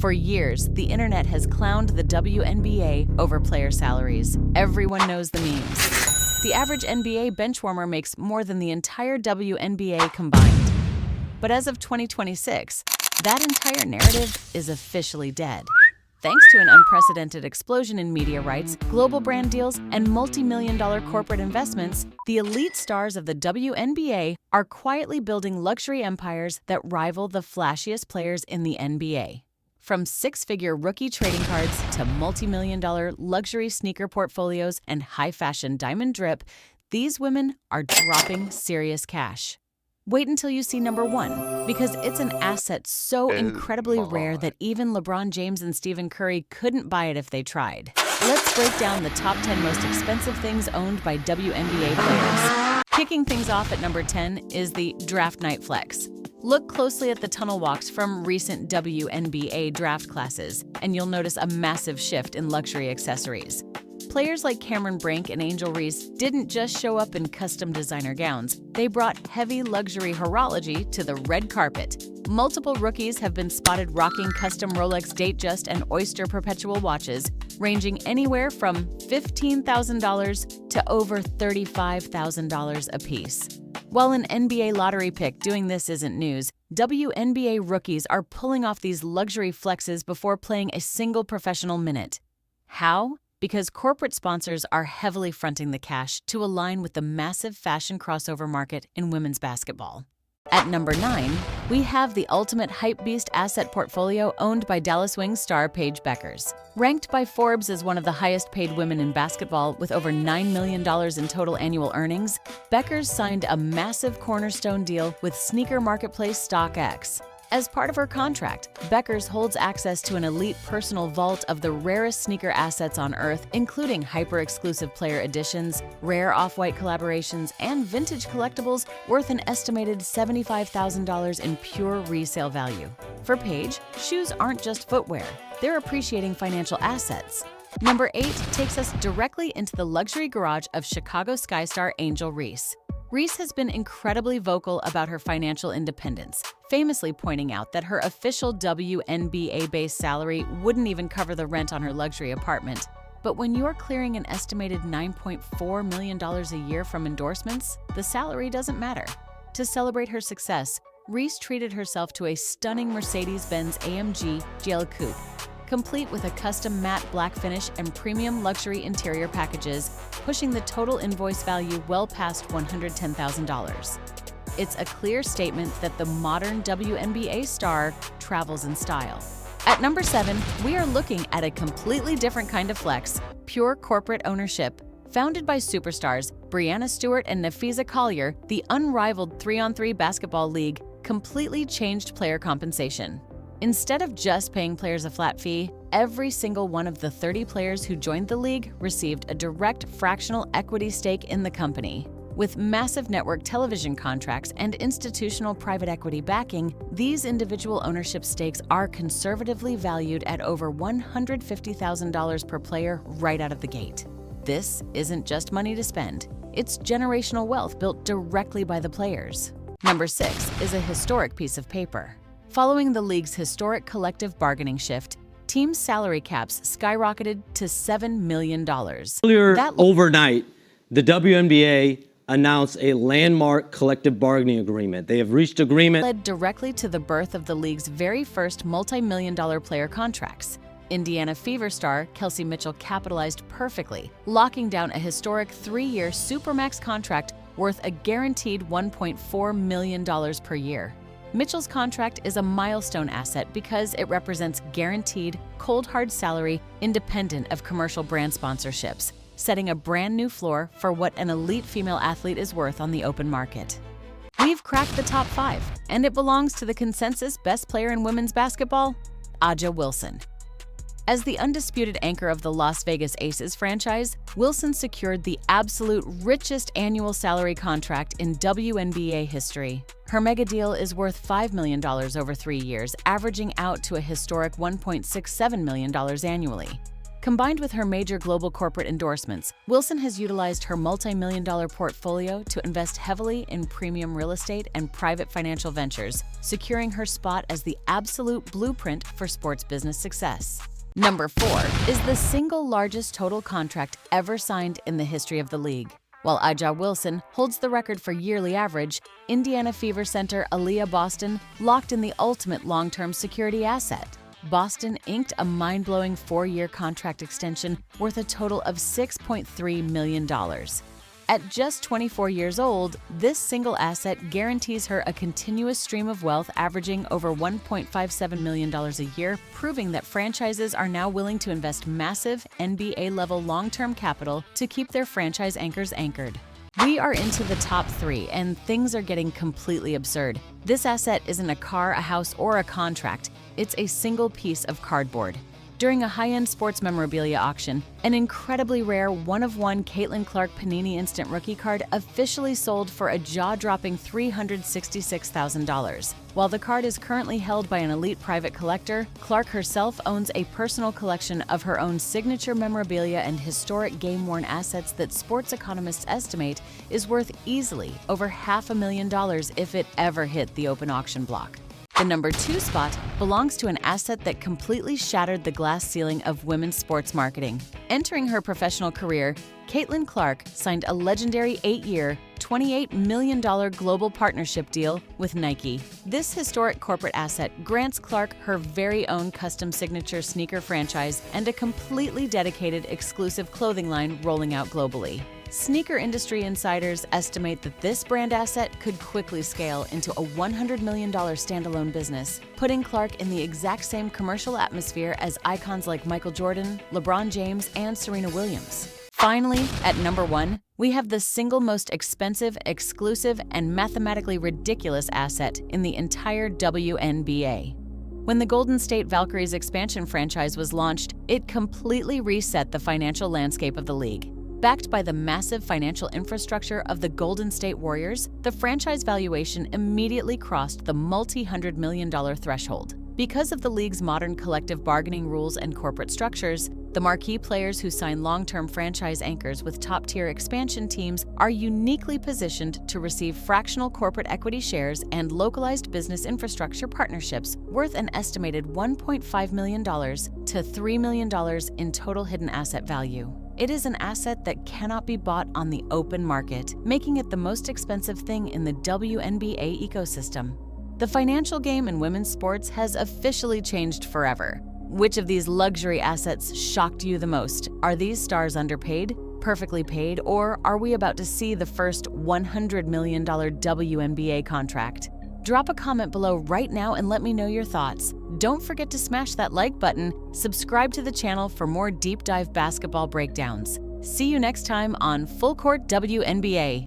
For years, the internet has clowned the WNBA over player salaries. Everyone knows the memes. The average NBA benchwarmer makes more than the entire WNBA combined. But as of 2026, that entire narrative is officially dead. Thanks to an unprecedented explosion in media rights, global brand deals, and multi-million-dollar corporate investments, the elite stars of the WNBA are quietly building luxury empires that rival the flashiest players in the NBA. From six-figure rookie trading cards to multi-million-dollar luxury sneaker portfolios and high-fashion diamond drip, these women are dropping serious cash. Wait until you see number one, because it's an asset so incredibly rare that even LeBron James and Stephen Curry couldn't buy it if they tried. Let's break down the top 10 most expensive things owned by WNBA players. Kicking things off at number 10 is the Draft Night Flex. Look closely at the tunnel walks from recent WNBA draft classes, and you'll notice a massive shift in luxury accessories. Players like Cameron Brink and Angel Reese didn't just show up in custom designer gowns. They brought heavy luxury horology to the red carpet. Multiple rookies have been spotted rocking custom Rolex Datejust and Oyster Perpetual watches, ranging anywhere from $15,000 to over $35,000 apiece. While an NBA lottery pick doing this isn't news, WNBA rookies are pulling off these luxury flexes before playing a single professional minute. How? Because corporate sponsors are heavily fronting the cash to align with the massive fashion crossover market in women's basketball. At number 9, we have the ultimate hypebeast asset portfolio owned by Dallas Wings star Paige Bueckers. Ranked by Forbes as one of the highest-paid women in basketball with over $9 million in total annual earnings, Bueckers signed a massive cornerstone deal with sneaker marketplace StockX. As part of her contract, Bueckers holds access to an elite personal vault of the rarest sneaker assets on Earth, including hyper-exclusive player editions, rare off-white collaborations, and vintage collectibles worth an estimated $75,000 in pure resale value. For Paige, shoes aren't just footwear. They're appreciating financial assets. Number 8 takes us directly into the luxury garage of Chicago Sky star Angel Reese. Reese has been incredibly vocal about her financial independence, famously pointing out that her official WNBA-based salary wouldn't even cover the rent on her luxury apartment. But when you're clearing an estimated $9.4 million a year from endorsements, the salary doesn't matter. To celebrate her success, Reese treated herself to a stunning Mercedes-Benz AMG GL Coupe, complete with a custom matte black finish and premium luxury interior packages, pushing the total invoice value well past $110,000. It's a clear statement that the modern WNBA star travels in style. At number 7, we are looking at a completely different kind of flex, pure corporate ownership. Founded by superstars Breanna Stewart and Nafisa Collier, the Unrivaled 3-on-3 basketball league completely changed player compensation. Instead of just paying players a flat fee, every single one of the 30 players who joined the league received a direct fractional equity stake in the company. With massive network television contracts and institutional private equity backing, these individual ownership stakes are conservatively valued at over $150,000 per player right out of the gate. This isn't just money to spend. It's generational wealth built directly by the players. Number 6 is a historic piece of paper. Following the league's historic collective bargaining shift, team salary caps skyrocketed to $7 million. Overnight, the WNBA announced a landmark collective bargaining agreement. They have reached agreement. Led directly to the birth of the league's very first multi-million-dollar player contracts. Indiana Fever star Kelsey Mitchell capitalized perfectly, locking down a historic 3-year supermax contract worth a guaranteed $1.4 million per year. Mitchell's contract is a milestone asset because it represents guaranteed, cold hard salary independent of commercial brand sponsorships, setting a brand new floor for what an elite female athlete is worth on the open market. We've cracked the top 5, and it belongs to the consensus best player in women's basketball, A'ja Wilson. As the undisputed anchor of the Las Vegas Aces franchise, Wilson secured the absolute richest annual salary contract in WNBA history. Her mega deal is worth $5 million over 3 years, averaging out to a historic $1.67 million annually. Combined with her major global corporate endorsements, Wilson has utilized her multi-million-dollar portfolio to invest heavily in premium real estate and private financial ventures, securing her spot as the absolute blueprint for sports business success. Number 4 is the single largest total contract ever signed in the history of the league. While Aliyah Wilson holds the record for yearly average, Indiana Fever center Aliyah Boston locked in the ultimate long-term security asset. Boston inked a mind-blowing 4-year contract extension worth a total of $6.3 million. At just 24 years old, this single asset guarantees her a continuous stream of wealth averaging over $1.57 million a year, proving that franchises are now willing to invest massive NBA-level long-term capital to keep their franchise anchors anchored. We are into the top 3, and things are getting completely absurd. This asset isn't a car, a house, or a contract. It's a single piece of cardboard. During a high-end sports memorabilia auction, an incredibly rare one-of-one Caitlin Clark Panini Instant Rookie card officially sold for a jaw-dropping $366,000. While the card is currently held by an elite private collector, Clark herself owns a personal collection of her own signature memorabilia and historic game-worn assets that sports economists estimate is worth easily over $500,000 if it ever hit the open auction block. The number 2 spot belongs to an asset that completely shattered the glass ceiling of women's sports marketing. Entering her professional career, Caitlin Clark signed a legendary 8-year, $28 million global partnership deal with Nike. This historic corporate asset grants Clark her very own custom signature sneaker franchise and a completely dedicated exclusive clothing line rolling out globally. Sneaker industry insiders estimate that this brand asset could quickly scale into a $100 million standalone business, putting Clark in the exact same commercial atmosphere as icons like Michael Jordan, LeBron James, and Serena Williams. Finally, at number 1, we have the single most expensive, exclusive, and mathematically ridiculous asset in the entire WNBA. When the Golden State Valkyries expansion franchise was launched, it completely reset the financial landscape of the league. Backed by the massive financial infrastructure of the Golden State Warriors, the franchise valuation immediately crossed the multi-hundred-million-dollar threshold. Because of the league's modern collective bargaining rules and corporate structures, the marquee players who sign long-term franchise anchors with top-tier expansion teams are uniquely positioned to receive fractional corporate equity shares and localized business infrastructure partnerships worth an estimated $1.5 million to $3 million in total hidden asset value. It is an asset that cannot be bought on the open market, making it the most expensive thing in the WNBA ecosystem. The financial game in women's sports has officially changed forever. Which of these luxury assets shocked you the most? Are these stars underpaid, perfectly paid, or are we about to see the first $100 million WNBA contract? Drop a comment below right now and let me know your thoughts. Don't forget to smash that like button, subscribe to the channel for more deep dive basketball breakdowns. See you next time on Full Court WNBA.